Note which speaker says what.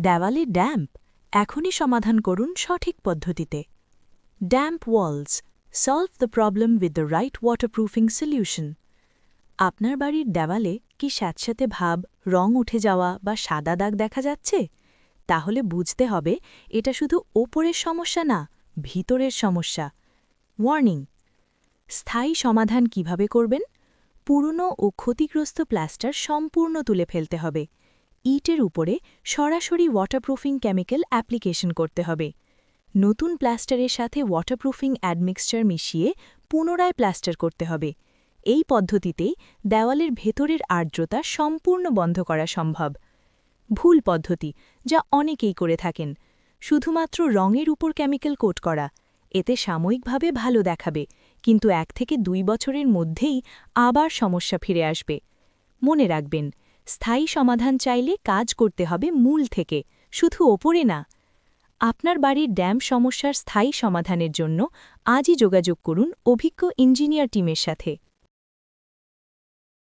Speaker 1: দেওয়ালে ড্যাম্প এখনই সমাধান করুন সঠিক পদ্ধতিতে। Damp walls solve the problem with the right waterproofing solution. আপনার বাড়ির দেওয়ালে কি স্যাঁতস্যাঁতে ভাব, রং উঠে যাওয়া বা সাদা দাগ দেখা যাচ্ছে? তাহলে বুঝতে হবে এটা শুধু ওপরের সমস্যা না, ভিতরের সমস্যা। ওয়ার্নিং: স্থায়ী সমাধান কিভাবে করবেন? পুরনো ও ক্ষতিগ্রস্ত প্লাস্টার সম্পূর্ণ তুলে ফেলতে হবে। ইটের উপরে সরাসরি ওয়াটারপ্রুফিং কেমিক্যাল অ্যাপ্লিকেশন করতে হবে। নতুন প্লাস্টারের সাথে ওয়াটারপ্রুফিং অ্যাডমিক্সচার মিশিয়ে পুনরায় প্লাস্টার করতে হবে। এই পদ্ধতিতেই দেওয়ালের ভেতরের আর্দ্রতা সম্পূর্ণ বন্ধ করা সম্ভব। ভুল পদ্ধতি, যা অনেকেই করে থাকেন, শুধুমাত্র রঙের উপর কেমিক্যাল কোট করা। এতে সাময়িকভাবে ভালো দেখাবে, কিন্তু 1 থেকে 2 বছরের মধ্যেই আবার সমস্যা ফিরে আসবে। মনে রাখবেন, স্থায়ী সমাধান চাইলে কাজ করতে হবে মূল থেকে, শুধু ওপরে না। আপনার বাড়ির ড্যাম সমস্যার স্থায়ী সমাধানের জন্য আজই যোগাযোগ করুন অভিজ্ঞ ইঞ্জিনিয়ার টিমের সাথে।